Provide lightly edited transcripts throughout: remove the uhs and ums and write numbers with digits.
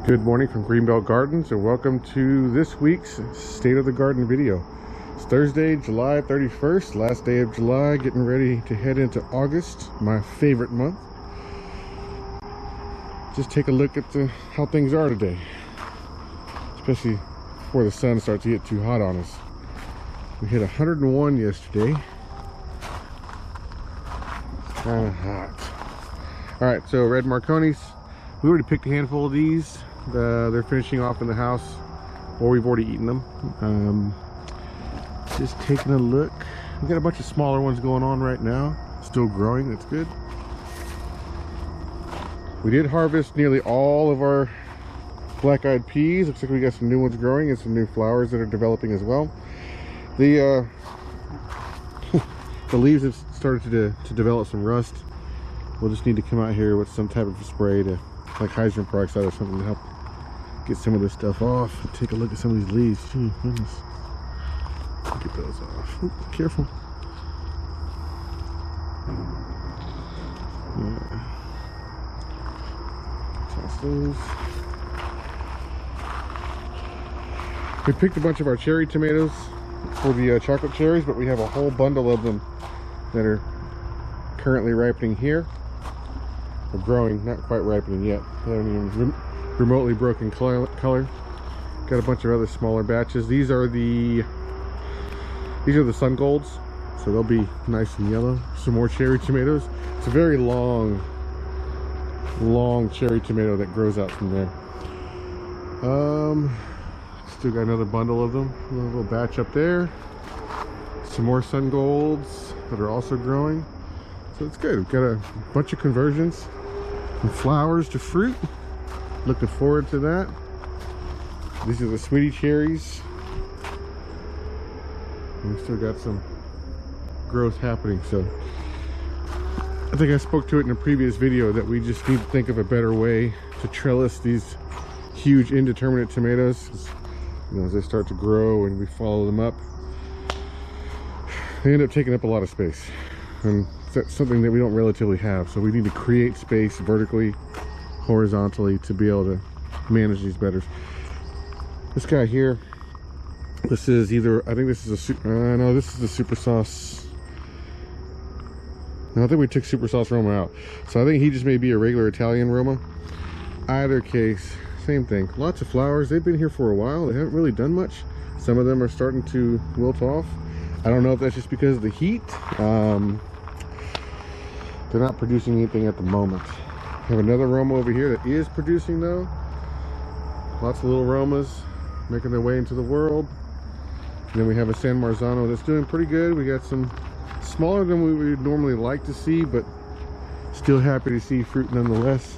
Good morning from Greenbelt Gardens and welcome to this week's State of the Garden video. It's Thursday, July 31st, last day of July, getting ready to head into August, my favorite month. Just take a look at how things are today, especially before the sun starts to get too hot on us. We hit 101 yesterday. It's kind of hot. All right, so red Marconis. We already picked a handful of these. They're finishing off in the house, or we've already eaten them. Just taking a look. We got a bunch of smaller ones going on right now, still growing. That's good. We did harvest nearly all of our black-eyed peas. Looks like we got some new ones growing and some new flowers that are developing as well. The the leaves have started to develop some rust. We'll just need to come out here with some type of spray, to like hydrogen peroxide or something, to help get some of this stuff off. Take a look at some of these leaves. Gee, goodness. Get those off. Ooh, careful. Yeah. Toss those. We picked a bunch of our cherry tomatoes for the chocolate cherries, but we have a whole bundle of them that are currently ripening here. Or growing, not quite ripening yet. They haven't even remotely broken color. Got a bunch of other smaller batches. These are the sun golds, so they'll be nice and yellow. Some more cherry tomatoes. It's a very long cherry tomato that grows out from there. Still got another bundle of them. A little batch up there. Some more sun golds that are also growing. So it's good. We've got a bunch of conversions from flowers to fruit. Looking forward to that. These are the sweetie cherries. And we still got some growth happening. So I think I spoke to it in a previous video that we just need to think of a better way to trellis these huge indeterminate tomatoes. You know, as they start to grow and we follow them up, they end up taking up a lot of space. And that's something that we don't relatively have, so we need to create space vertically, horizontally, to be able to manage these better. This guy here, this is either, I think this is a no, this is the super sauce. No, I think we took super sauce Roma out, so I think he just may be a regular Italian Roma. Either case, same thing. Lots of flowers. They've been here for a while. They haven't really done much. Some of them are starting to wilt off. I don't know if that's just because of the heat. They're not producing anything at the moment. We have another Roma over here that is producing though. Lots of little Romas making their way into the world. And then we have a San Marzano that's doing pretty good. We got some smaller than we would normally like to see, but still happy to see fruit nonetheless.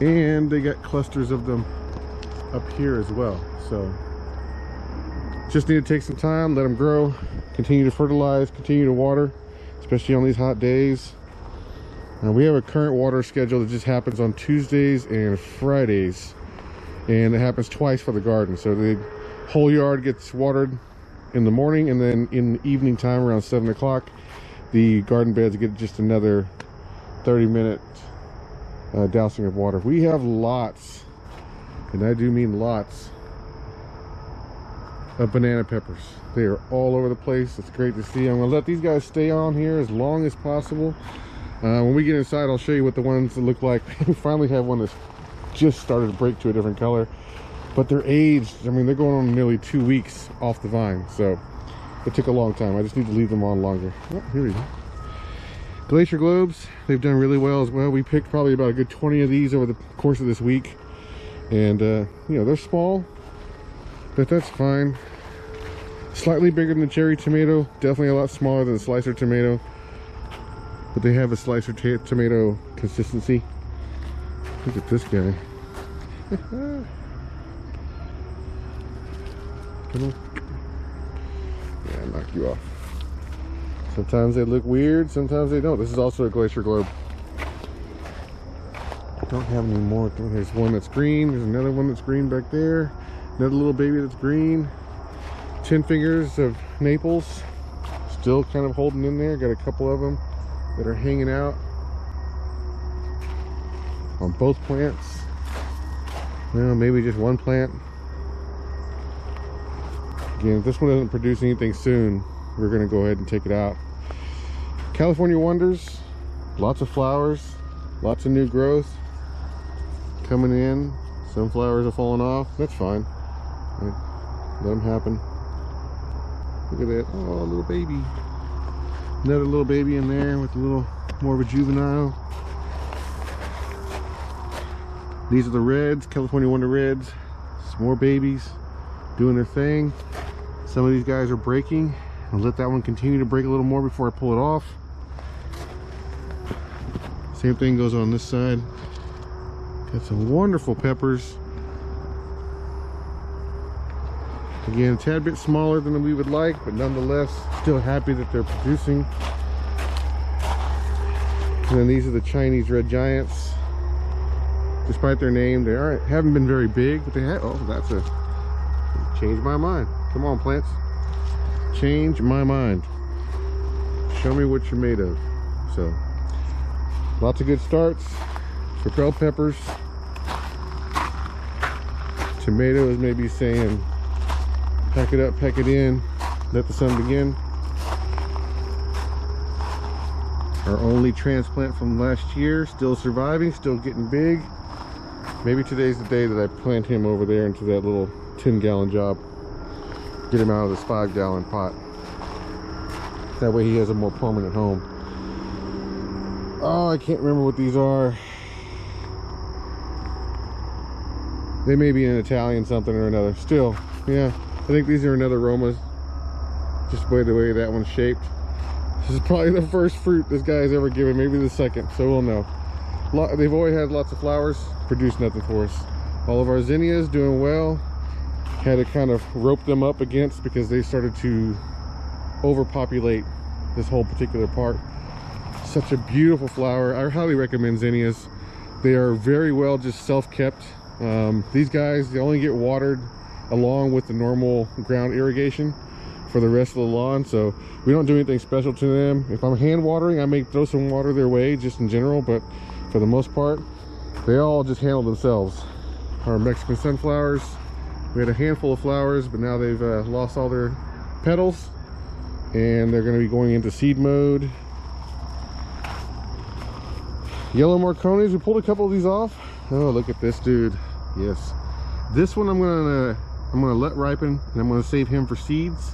And they got clusters of them up here as well. So just need to take some time, let them grow, continue to fertilize, continue to water, especially on these hot days. We have a current water schedule that just happens on Tuesdays and Fridays, and it happens twice for the garden. So the whole yard gets watered in the morning, and then in the evening time around 7 o'clock, the garden beds get just another 30-minute dousing of water. We have lots, and I do mean lots, of banana peppers. They are all over the place. It's great to see. I'm going to let these guys stay on here as long as possible. When we get inside, I'll show you what the ones that look like. We finally have one that's just started to break to a different color, but they're aged. I mean, they're going on nearly 2 weeks off the vine, so it took a long time. I just need to leave them on longer. Oh, here we go. Glacier globes, they've done really well as well. We picked probably about a good 20 of these over the course of this week, and you know, they're small, but that's fine. Slightly bigger than the cherry tomato, definitely a lot smaller than the slicer tomato, but they have a slicer tomato consistency. Look at this guy. Come on. Yeah, knock you off. Sometimes they look weird, sometimes they don't. This is also a glacier globe. Don't have any more. There's one that's green. There's another one that's green back there. Another little baby that's green. 10 fingers of Naples. Still kind of holding in there. Got a couple of them that are hanging out on both plants. Well, maybe just one plant. Again, if this one doesn't produce anything soon, we're gonna go ahead and take it out. California Wonders, lots of flowers, lots of new growth coming in. Some flowers are falling off. That's fine. Let them happen. Look at that. Oh, a little baby. Another little baby in there with a little more of a juvenile. These are the reds, California Wonder Reds. Some more babies doing their thing. Some of these guys are breaking. I'll let that one continue to break a little more before I pull it off. Same thing goes on this side. Got some wonderful peppers. Again, a tad bit smaller than we would like, but nonetheless, still happy that they're producing. And then these are the Chinese red giants. Despite their name, they haven't been very big, but they have. Oh, that's a change my mind. Come on, plants. Change my mind. Show me what you're made of. So, lots of good starts for bell peppers. Tomatoes, maybe saying, pack it up, pack it in, let the sun begin. Our only transplant from last year, still surviving, still getting big. Maybe today's the day that I plant him over there into that little 10-gallon job. Get him out of this 5-gallon pot. That way he has a more permanent home. Oh, I can't remember what these are. They may be an Italian something or another. Still, yeah, I think these are another Romas. Just by the way that one's shaped. This is probably the first fruit this guy has ever given, maybe the second, so we'll know. They've always had lots of flowers, produced nothing for us. All of our zinnias doing well. Had to kind of rope them up against because they started to overpopulate this whole particular part. Such a beautiful flower. I highly recommend zinnias. They are very well just self-kept. These guys, they only get watered along with the normal ground irrigation for the rest of the lawn, so we don't do anything special to them. If I'm hand watering, I may throw some water their way just in general, but for the most part, they all just handle themselves. Our Mexican sunflowers, we had a handful of flowers, but now they've lost all their petals and they're going to be going into seed mode. Yellow Marconis, we pulled a couple of these off. Oh, look at this dude. Yes, this one I'm gonna let ripen, and I'm gonna save him for seeds.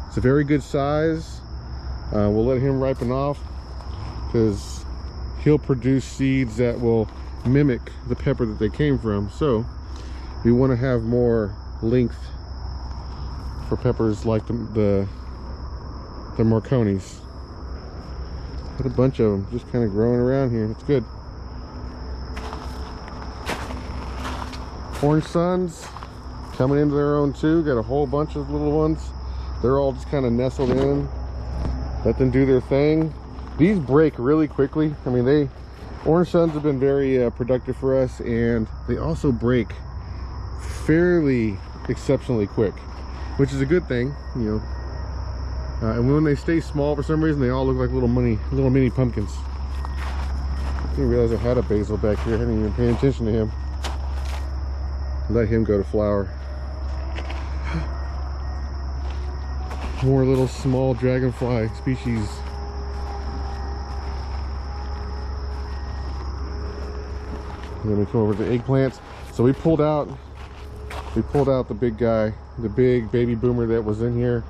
It's a very good size. We'll let him ripen off because he'll produce seeds that will mimic the pepper that they came from. So we want to have more length for peppers like the Marconis. Got a bunch of them just kind of growing around here. It's good. Orange Suns coming into their own too. Got a whole bunch of little ones. They're all just kind of nestled in. Let them do their thing. These break really quickly. I mean, Orange Suns have been very productive for us, and they also break fairly exceptionally quick, which is a good thing, you know. And when they stay small, for some reason, they all look like little mini pumpkins. I didn't realize I had a basil back here. I hadn't even paid attention to him. Let him go to flower. More little small dragonfly species. And then we come over to the eggplants. So we pulled out the big guy, the big baby boomer that was in here,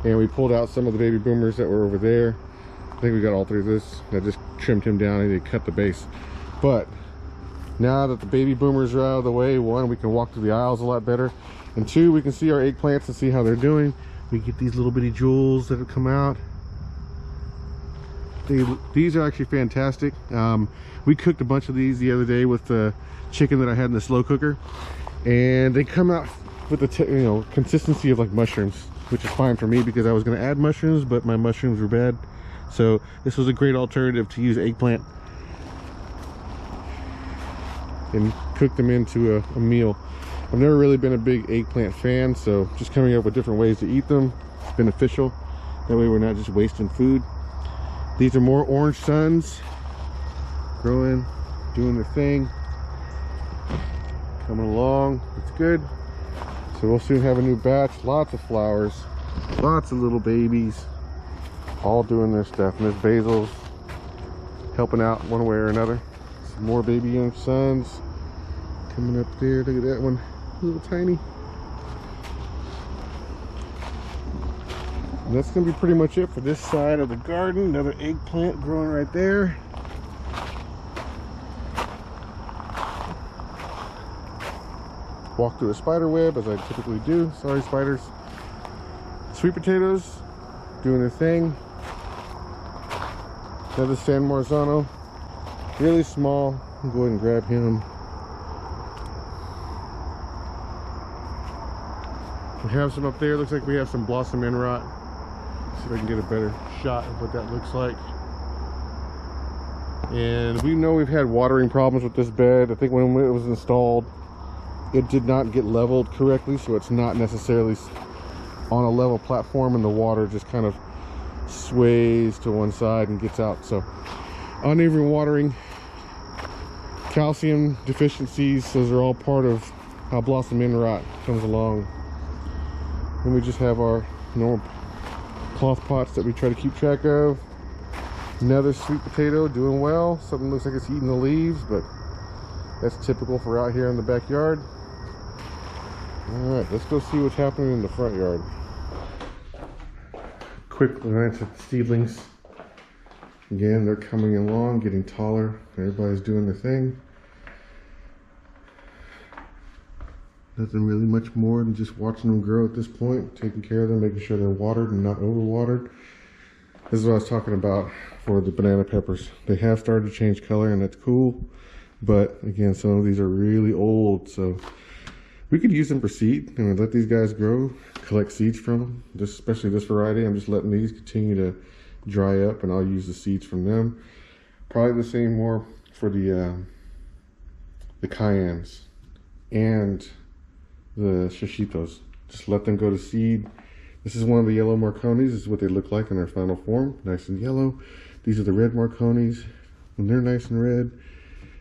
and we pulled out some of the baby boomers that were over there. I think we got all three of this. I just trimmed him down and they cut the base. But now that the baby boomers are out of the way, one, we can walk through the aisles a lot better, and two, we can see our eggplants and see how they're doing. We get these little bitty jewels that have come out. These are actually fantastic. We cooked a bunch of these the other day with the chicken that I had in the slow cooker, and they come out with the consistency of like mushrooms, which is fine for me because I was going to add mushrooms, but my mushrooms were bad. So this was a great alternative to use eggplant and cook them into a meal. I've never really been a big eggplant fan, so just coming up with different ways to eat them is beneficial. That way we're not just wasting food. These are more Orange Suns growing, doing their thing. coming along. It's good. So we'll soon have a new batch. Lots of flowers, lots of little babies, all doing their stuff. And this basil's helping out one way or another. Some more baby young suns coming up there. Look at that one, a little tiny. And that's gonna be pretty much it for this side of the garden. Another eggplant growing right there. Walk through a spider web as I typically do. Sorry, spiders. Sweet potatoes doing their thing. Another San Marzano, really small. I'll go ahead and grab him. We have some up there. Looks like we have some blossom end rot. See if I can get a better shot of what that looks like. And we know we've had watering problems with this bed. I think when it was installed, it did not get leveled correctly, so it's not necessarily on a level platform, and the water just kind of sways to one side and gets out. So uneven watering, calcium deficiencies, those are all part of how blossom end rot comes along. And we just have our normal cloth pots that we try to keep track of. Another sweet potato doing well. Something looks like it's eating the leaves, but that's typical for out here in the backyard. All right, let's go see what's happening in the front yard. Quick glance at the seedlings. Again, they're coming along, getting taller. Everybody's doing their thing. Nothing really much more than just watching them grow at this point, taking care of them, making sure they're watered and not overwatered. This is what I was talking about for the banana peppers. They have started to change color, and that's cool. But again, some of these are really old, so we could use them for seed. And let these guys grow, collect seeds from them. Especially this variety, I'm just letting these continue to dry up, and I'll use the seeds from them. Probably the same more for the cayennes and the shishitos. Just let them go to seed. This is one of the yellow marconis. This is what they look like in their final form, nice and yellow. These are the red marconis when they're nice and red.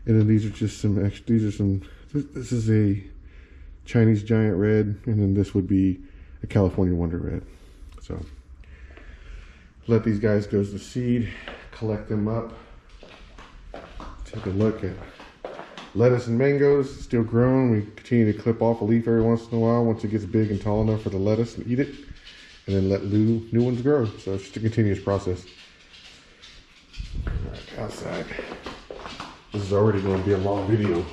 And then these are just some extra, this is a Chinese giant red, and then this would be a California wonder red. So let these guys go to seed, collect them up. Take a look at lettuce and mangoes, still growing. We continue to clip off a leaf every once in a while once it gets big and tall enough for the lettuce and eat it, and then let new ones grow. So it's just a continuous process. All right, outside. This is already going to be a long video.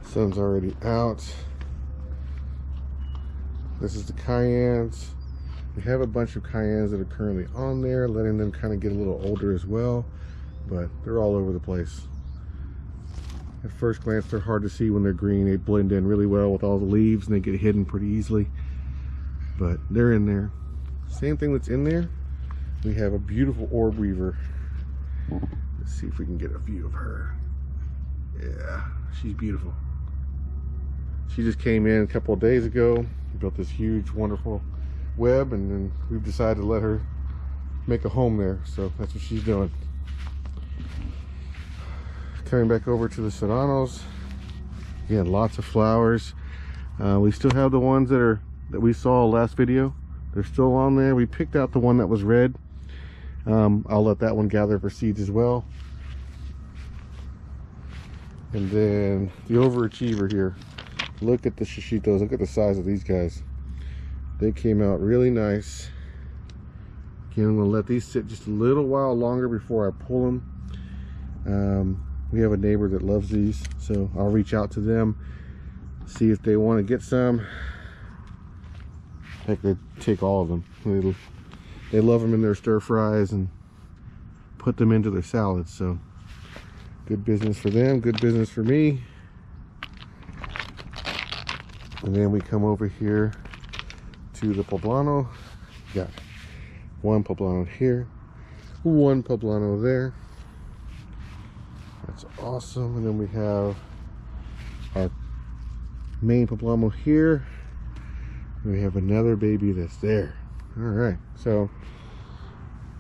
Sun's already out. This is the cayennes. We have a bunch of cayennes that are currently on there, letting them kind of get a little older as well, but they're all over the place. At first glance, they're hard to see when they're green. They blend in really well with all the leaves, and they get hidden pretty easily, but they're in there. Same thing that's in there, we have a beautiful orb weaver. Let's see if we can get a view of her. Yeah, she's beautiful. She just came in a couple of days ago, built this huge, wonderful web, and then we've decided to let her make a home there. So that's what she's doing. Coming back over to the serranos. Again, lots of flowers. We still have the ones that we saw last video. They're still on there. We picked out the one that was red. I'll let that one gather for seeds as well. And then the overachiever here. Look at the shishitos. Look at the size of these guys. They came out really nice. Again, I'm going to let these sit just a little while longer before I pull them. We have a neighbor that loves these, so I'll reach out to them, see if they want to get some. Heck, they take all of them. They love them in their stir fries and put them into their salads. So good business for them, good business for me. And then we come over here to the poblano. Got one poblano here, one poblano there. That's awesome. And then we have our main poblano here. We have another baby that's there. All right, so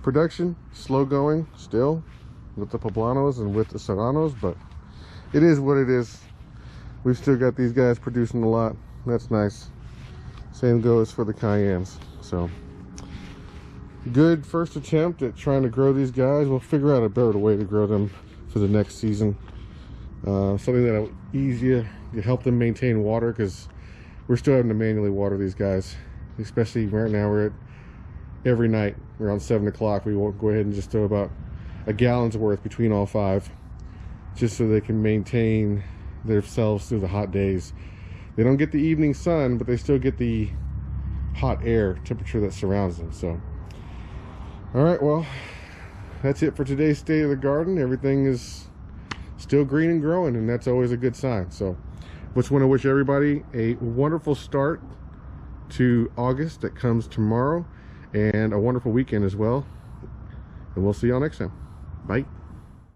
production slow going still with the poblanos and with the serranos, but it is what it is. We've still got these guys producing a lot. That's nice. Same goes for the cayennes. So good first attempt at trying to grow these guys. We'll figure out a better way to grow them for the next season. Something that'll easier to help them maintain water, because we're still having to manually water these guys, especially right now. We're at every night around 7 o'clock. We won't go ahead and just throw about a gallon's worth between all 5, just so they can maintain themselves through the hot days. They don't get the evening sun, but they still get the hot air temperature that surrounds them. So all right, well, that's it for today's State of the Garden. Everything is still green and growing, and that's always a good sign. So just want to wish everybody a wonderful start to August that comes tomorrow, and a wonderful weekend as well. And we'll see y'all next time. Bye.